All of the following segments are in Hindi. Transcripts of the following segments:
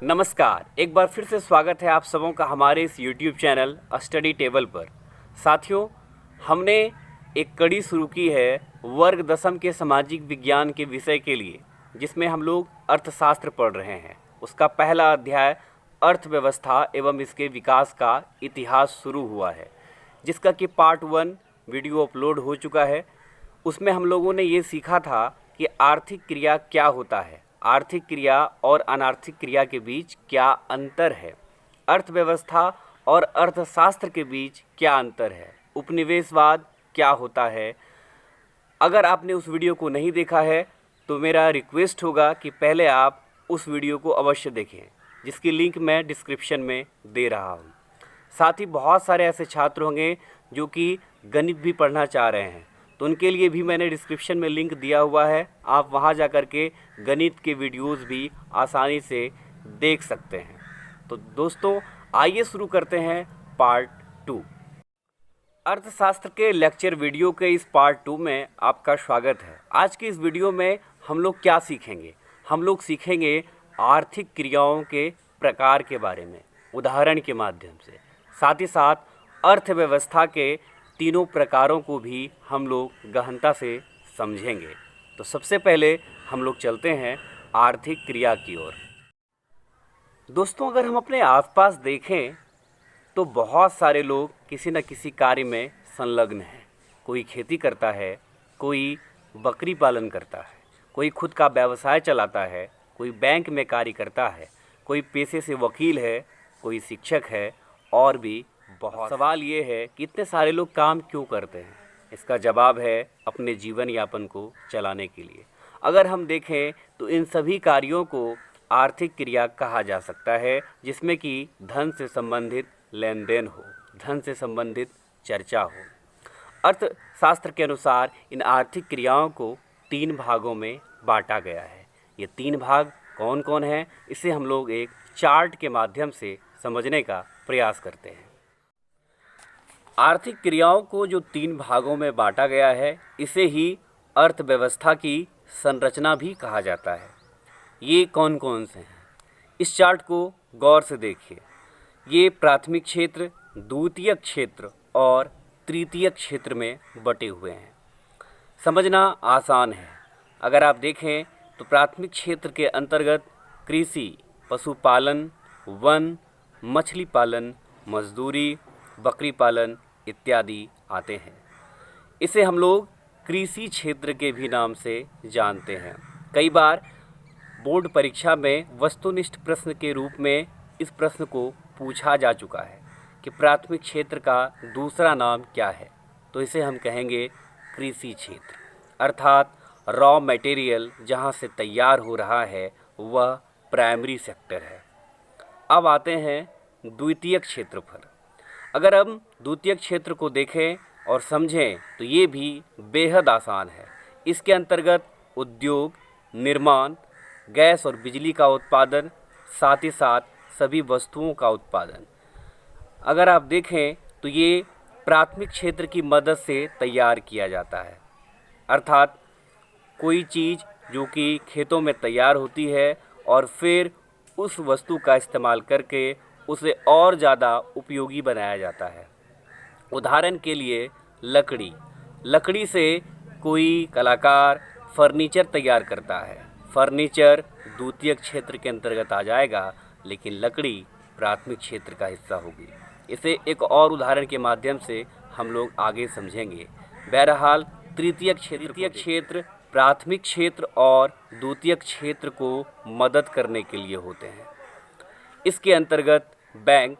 नमस्कार, एक बार फिर से स्वागत है आप सबों का हमारे इस YouTube चैनल स्टडी टेबल पर। साथियों, हमने एक कड़ी शुरू की है वर्ग दसम के सामाजिक विज्ञान के विषय के लिए, जिसमें हम लोग अर्थशास्त्र पढ़ रहे हैं। उसका पहला अध्याय अर्थव्यवस्था एवं इसके विकास का इतिहास शुरू हुआ है, जिसका कि पार्ट 1 वीडियो अपलोड हो चुका है। उसमें हम लोगों ने ये सीखा था कि आर्थिक क्रिया क्या होता है, आर्थिक क्रिया और अनार्थिक क्रिया के बीच क्या अंतर है, अर्थव्यवस्था और अर्थशास्त्र के बीच क्या अंतर है, उपनिवेशवाद क्या होता है। अगर आपने उस वीडियो को नहीं देखा है तो मेरा रिक्वेस्ट होगा कि पहले आप उस वीडियो को अवश्य देखें, जिसकी लिंक मैं डिस्क्रिप्शन में दे रहा हूँ। साथ ही बहुत सारे ऐसे छात्र होंगे जो कि गणित भी पढ़ना चाह रहे हैं, तो उनके लिए भी मैंने डिस्क्रिप्शन में लिंक दिया हुआ है। आप वहां जा कर के गणित के वीडियोस भी आसानी से देख सकते हैं। तो दोस्तों, आइए शुरू करते हैं पार्ट 2। अर्थशास्त्र के लेक्चर वीडियो के इस पार्ट 2 में आपका स्वागत है। आज के इस वीडियो में हम लोग क्या सीखेंगे? हम लोग सीखेंगे आर्थिक क्रियाओं के प्रकार के बारे में उदाहरण के माध्यम से। साथ ही साथ अर्थव्यवस्था के तीनों प्रकारों को भी हम लोग गहनता से समझेंगे। तो सबसे पहले हम लोग चलते हैं आर्थिक क्रिया की ओर। दोस्तों, अगर हम अपने आसपास देखें तो बहुत सारे लोग किसी न किसी कार्य में संलग्न हैं। कोई खेती करता है, कोई बकरी पालन करता है, कोई खुद का व्यवसाय चलाता है, कोई बैंक में कार्य करता है, कोई पेशे से वकील है, कोई शिक्षक है और भी बहुत। सवाल ये है कि इतने सारे लोग काम क्यों करते हैं? इसका जवाब है अपने जीवन यापन को चलाने के लिए। अगर हम देखें तो इन सभी कार्यों को आर्थिक क्रिया कहा जा सकता है, जिसमें कि धन से संबंधित लेन देन हो, धन से संबंधित चर्चा हो। अर्थशास्त्र के अनुसार इन आर्थिक क्रियाओं को 3 भागों में बांटा गया है। ये 3 भाग कौन कौन हैं, इसे हम लोग एक चार्ट के माध्यम से समझने का प्रयास करते हैं। आर्थिक क्रियाओं को जो 3 भागों में बांटा गया है, इसे ही अर्थव्यवस्था की संरचना भी कहा जाता है। ये कौन कौन से हैं? इस चार्ट को गौर से देखिए। ये प्राथमिक क्षेत्र, द्वितीयक क्षेत्र और तृतीयक क्षेत्र में बटे हुए हैं। समझना आसान है। अगर आप देखें तो प्राथमिक क्षेत्र के अंतर्गत कृषि, पशुपालन, वन, मछली पालन, मजदूरी, बकरी पालन इत्यादि आते हैं। इसे हम लोग कृषि क्षेत्र के भी नाम से जानते हैं। कई बार बोर्ड परीक्षा में वस्तुनिष्ठ प्रश्न के रूप में इस प्रश्न को पूछा जा चुका है कि प्राथमिक क्षेत्र का दूसरा नाम क्या है, तो इसे हम कहेंगे कृषि क्षेत्र। अर्थात रॉ मटेरियल जहाँ से तैयार हो रहा है वह प्राइमरी सेक्टर है। अब आते हैं द्वितीयक क्षेत्र पर। अगर हम द्वितीयक क्षेत्र को देखें और समझें तो ये भी बेहद आसान है। इसके अंतर्गत उद्योग, निर्माण, गैस और बिजली का उत्पादन, साथ ही साथ सभी वस्तुओं का उत्पादन। अगर आप देखें तो ये प्राथमिक क्षेत्र की मदद से तैयार किया जाता है। अर्थात कोई चीज़ जो कि खेतों में तैयार होती है और फिर उस वस्तु का इस्तेमाल करके उसे और ज़्यादा उपयोगी बनाया जाता है। उदाहरण के लिए लकड़ी। लकड़ी से कोई कलाकार फर्नीचर तैयार करता है। फर्नीचर द्वितीयक क्षेत्र के अंतर्गत आ जाएगा, लेकिन लकड़ी प्राथमिक क्षेत्र का हिस्सा होगी। इसे एक और उदाहरण के माध्यम से हम लोग आगे समझेंगे। बहरहाल तृतीयक क्षेत्र प्राथमिक क्षेत्र और द्वितीयक क्षेत्र को मदद करने के लिए होते हैं। इसके अंतर्गत बैंक,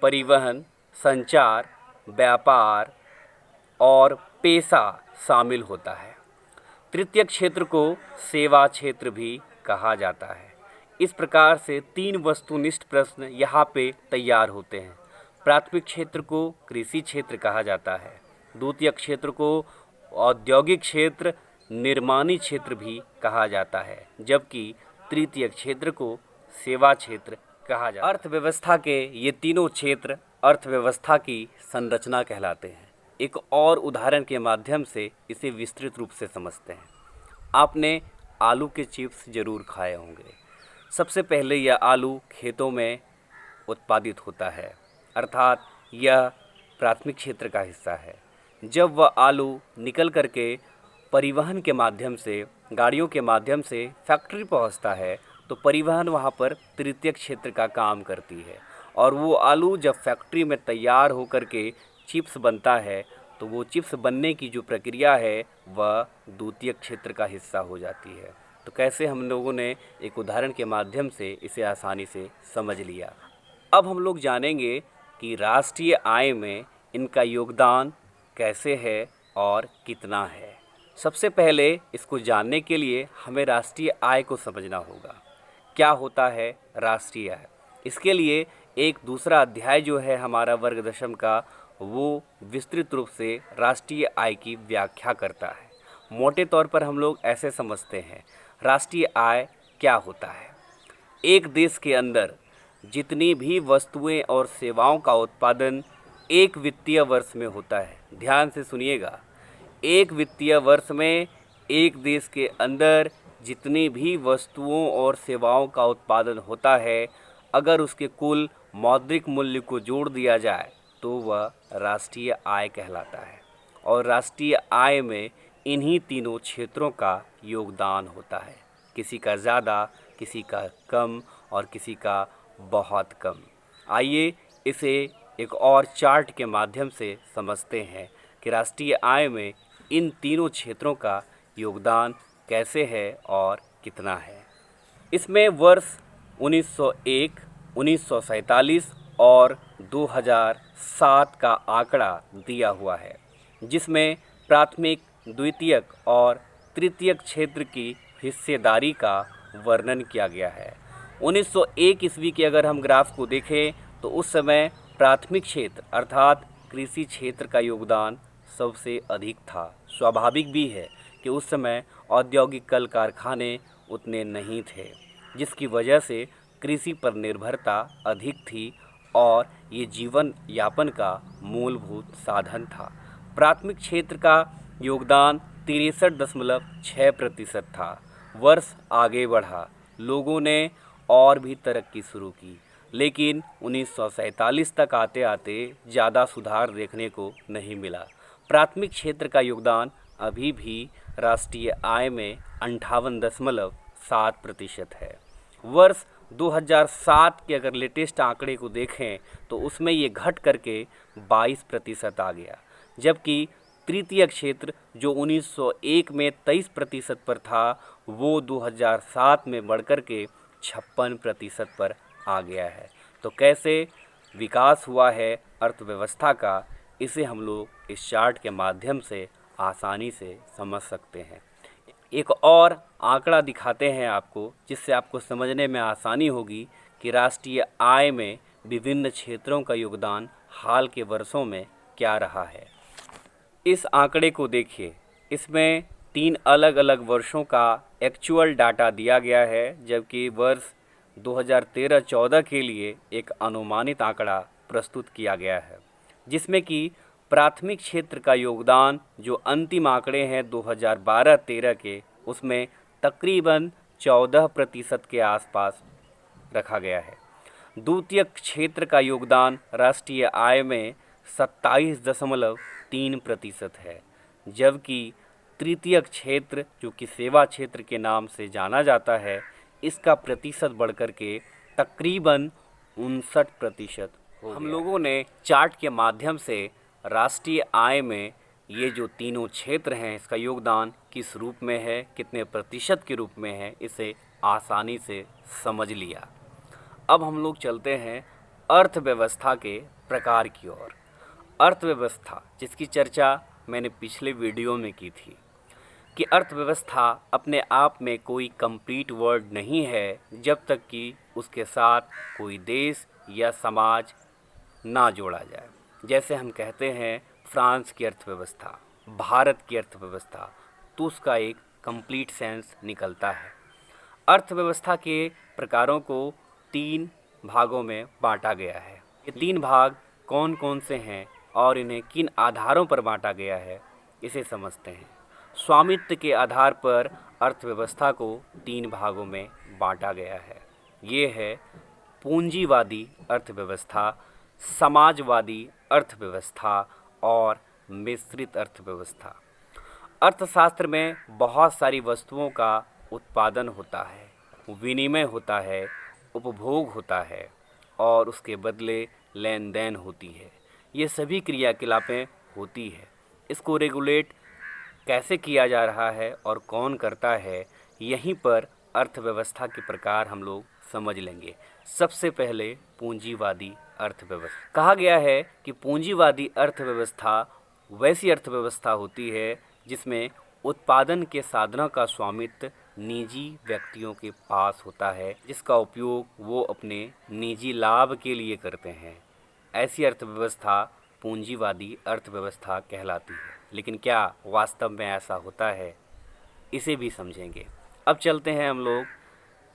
परिवहन, संचार, व्यापार और पेशा शामिल होता है। तृतीयक क्षेत्र को सेवा क्षेत्र भी कहा जाता है। इस प्रकार से 3 वस्तुनिष्ठ प्रश्न यहाँ पे तैयार होते हैं। प्राथमिक क्षेत्र को कृषि क्षेत्र कहा जाता है, द्वितीयक क्षेत्र को औद्योगिक क्षेत्र, निर्माणी क्षेत्र भी कहा जाता है, जबकि तृतीयक क्षेत्र को सेवा क्षेत्र कहा जाता है। अर्थव्यवस्था के ये तीनों क्षेत्र अर्थव्यवस्था की संरचना कहलाते हैं। एक और उदाहरण के माध्यम से इसे विस्तृत रूप से समझते हैं। आपने आलू के चिप्स जरूर खाए होंगे। सबसे पहले यह आलू खेतों में उत्पादित होता है, अर्थात यह प्राथमिक क्षेत्र का हिस्सा है। जब वह आलू निकल करके परिवहन के माध्यम से, गाड़ियों के माध्यम से फैक्ट्री पहुंचता है, तो परिवहन वहां पर तृतीयक क्षेत्र का काम करती है। और वो आलू जब फैक्ट्री में तैयार होकर के चिप्स बनता है, तो वो चिप्स बनने की जो प्रक्रिया है वह द्वितीयक क्षेत्र का हिस्सा हो जाती है। तो कैसे हम लोगों ने एक उदाहरण के माध्यम से इसे आसानी से समझ लिया। अब हम लोग जानेंगे कि राष्ट्रीय आय में इनका योगदान कैसे है और कितना है। सबसे पहले इसको जानने के लिए हमें राष्ट्रीय आय को समझना होगा। क्या होता है राष्ट्रीय आय? इसके लिए एक दूसरा अध्याय जो है हमारा वर्ग दशम का, वो विस्तृत रूप से राष्ट्रीय आय की व्याख्या करता है। मोटे तौर पर हम लोग ऐसे समझते हैं, राष्ट्रीय आय क्या होता है? एक देश के अंदर जितनी भी वस्तुएं और सेवाओं का उत्पादन एक वित्तीय वर्ष में होता है। ध्यान से सुनिएगा, एक वित्तीय वर्ष में एक देश के अंदर जितनी भी वस्तुओं और सेवाओं का उत्पादन होता है, अगर उसके कुल मौद्रिक मूल्य को जोड़ दिया जाए तो वह राष्ट्रीय आय कहलाता है। और राष्ट्रीय आय में इन्हीं तीनों क्षेत्रों का योगदान होता है, किसी का ज़्यादा, किसी का कम और किसी का बहुत कम। आइए इसे एक और चार्ट के माध्यम से समझते हैं कि राष्ट्रीय आय में इन तीनों क्षेत्रों का योगदान कैसे है और कितना है। इसमें वर्ष 1901, 1947 और 2007 का आंकड़ा दिया हुआ है, जिसमें प्राथमिक, द्वितीयक और तृतीयक क्षेत्र की हिस्सेदारी का वर्णन किया गया है। 1901 ईस्वी के अगर हम ग्राफ को देखें तो उस समय प्राथमिक क्षेत्र अर्थात कृषि क्षेत्र का योगदान सबसे अधिक था। स्वाभाविक भी है कि उस समय औद्योगिक कल कारखाने उतने नहीं थे, जिसकी वजह से कृषि पर निर्भरता अधिक थी और ये जीवन यापन का मूलभूत साधन था। प्राथमिक क्षेत्र का योगदान 63.6% था। वर्ष आगे बढ़ा, लोगों ने और भी तरक्की शुरू की, लेकिन 1947 तक आते आते ज़्यादा सुधार देखने को नहीं मिला। प्राथमिक क्षेत्र का योगदान अभी भी राष्ट्रीय आय में 58.7% है। वर्ष 2007 के अगर लेटेस्ट आंकड़े को देखें तो उसमें ये घट करके 22% आ गया, जबकि तृतीय क्षेत्र जो 1901 में 23% पर था, वो 2007 में बढ़कर के 56% पर आ गया है। तो कैसे विकास हुआ है अर्थव्यवस्था का, इसे हम लोग इस चार्ट के माध्यम से आसानी से समझ सकते हैं। एक और आंकड़ा दिखाते हैं आपको, जिससे आपको समझने में आसानी होगी कि राष्ट्रीय आय में विभिन्न क्षेत्रों का योगदान हाल के वर्षों में क्या रहा है। इस आंकड़े को देखिए, इसमें 3 अलग अलग वर्षों का एक्चुअल डाटा दिया गया है, जबकि वर्ष 2013-14 के लिए एक अनुमानित आंकड़ा प्रस्तुत किया गया है, जिसमें कि प्राथमिक क्षेत्र का योगदान जो अंतिम आंकड़े हैं 2012-13 के, उसमें तकरीबन 14% के आसपास रखा गया है। द्वितीयक क्षेत्र का योगदान राष्ट्रीय आय में 27.3% है, जबकि तृतीयक क्षेत्र जो कि सेवा क्षेत्र के नाम से जाना जाता है, इसका प्रतिशत बढ़कर के तकरीबन 59% हो गया। हम लोगों ने चार्ट के माध्यम से राष्ट्रीय आय में ये जो तीनों क्षेत्र हैं, इसका योगदान किस रूप में है, कितने प्रतिशत के रूप में है, इसे आसानी से समझ लिया। अब हम लोग चलते हैं अर्थव्यवस्था के प्रकार की ओर। अर्थव्यवस्था, जिसकी चर्चा मैंने पिछले वीडियो में की थी कि अर्थव्यवस्था अपने आप में कोई कंप्लीट वर्ड नहीं है जब तक कि उसके साथ कोई देश या समाज ना जोड़ा जाए। जैसे हम कहते हैं फ्रांस की अर्थव्यवस्था, भारत की अर्थव्यवस्था, तो उसका एक कंप्लीट सेंस निकलता है। अर्थव्यवस्था के प्रकारों को 3 भागों में बांटा गया है। ये 3 भाग कौन कौन से हैं और इन्हें किन आधारों पर बांटा गया है, इसे समझते हैं। स्वामित्व के आधार पर अर्थव्यवस्था को 3 भागों में बांटा गया है। ये है पूंजीवादी अर्थव्यवस्था, समाजवादी अर्थव्यवस्था और मिश्रित अर्थव्यवस्था। अर्थशास्त्र में बहुत सारी वस्तुओं का उत्पादन होता है, विनिमय होता है, उपभोग होता है और उसके बदले लेन देन होती है। ये सभी क्रियाकलापें होती है। इसको रेगुलेट कैसे किया जा रहा है और कौन करता है, यहीं पर अर्थव्यवस्था के प्रकार हम लोग समझ लेंगे। सबसे पहले पूंजीवादी अर्थव्यवस्था। कहा गया है कि पूंजीवादी अर्थव्यवस्था वैसी अर्थव्यवस्था होती है जिसमें उत्पादन के साधनों का स्वामित्व निजी व्यक्तियों के पास होता है, जिसका उपयोग वो अपने निजी लाभ के लिए करते हैं। ऐसी अर्थव्यवस्था पूंजीवादी अर्थव्यवस्था कहलाती है। लेकिन क्या वास्तव में ऐसा होता है, इसे भी समझेंगे। अब चलते हैं हम लोग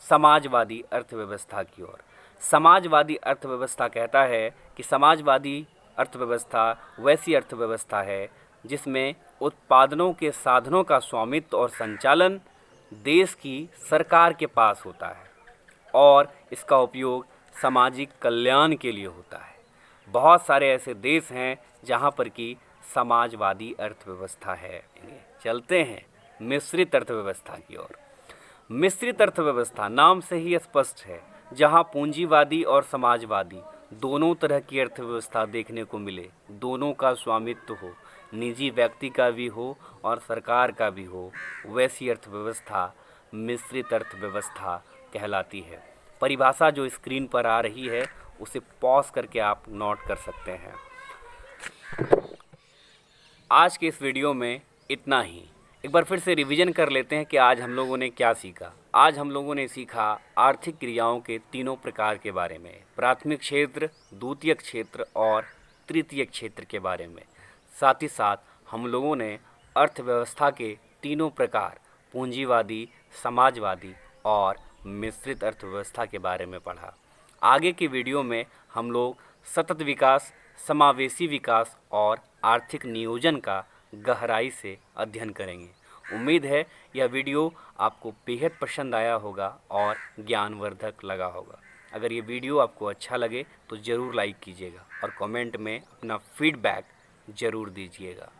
समाजवादी अर्थव्यवस्था की ओर। समाजवादी अर्थव्यवस्था कहता है कि समाजवादी अर्थव्यवस्था वैसी अर्थव्यवस्था है जिसमें उत्पादनों के साधनों का स्वामित्व और संचालन देश की सरकार के पास होता है और इसका उपयोग सामाजिक कल्याण के लिए होता है। बहुत सारे ऐसे देश हैं जहाँ पर कि समाजवादी अर्थव्यवस्था है। चलते हैं मिश्रित अर्थव्यवस्था की ओर। मिश्रित अर्थव्यवस्था नाम से ही स्पष्ट है, जहाँ पूंजीवादी और समाजवादी दोनों तरह की अर्थव्यवस्था देखने को मिले, दोनों का स्वामित्व हो, निजी व्यक्ति का भी हो और सरकार का भी हो, वैसी अर्थव्यवस्था मिश्रित अर्थव्यवस्था कहलाती है। परिभाषा जो स्क्रीन पर आ रही है उसे पॉज करके आप नोट कर सकते हैं। आज के इस वीडियो में इतना ही। एक बार फिर से रिवीजन कर लेते हैं कि आज हम लोगों ने क्या सीखा। आज हम लोगों ने सीखा आर्थिक क्रियाओं के तीनों प्रकार के बारे में, प्राथमिक क्षेत्र, द्वितीयक क्षेत्र और तृतीयक क्षेत्र के बारे में। साथ ही साथ हम लोगों ने अर्थव्यवस्था के तीनों प्रकार, पूंजीवादी, समाजवादी और मिश्रित अर्थव्यवस्था के बारे में पढ़ा। आगे की वीडियो में हम लोग सतत विकास, समावेशी विकास और आर्थिक नियोजन का गहराई से अध्ययन करेंगे। उम्मीद है यह वीडियो आपको बेहद पसंद आया होगा और ज्ञानवर्धक लगा होगा। अगर ये वीडियो आपको अच्छा लगे तो ज़रूर लाइक कीजिएगा और कमेंट में अपना फीडबैक ज़रूर दीजिएगा।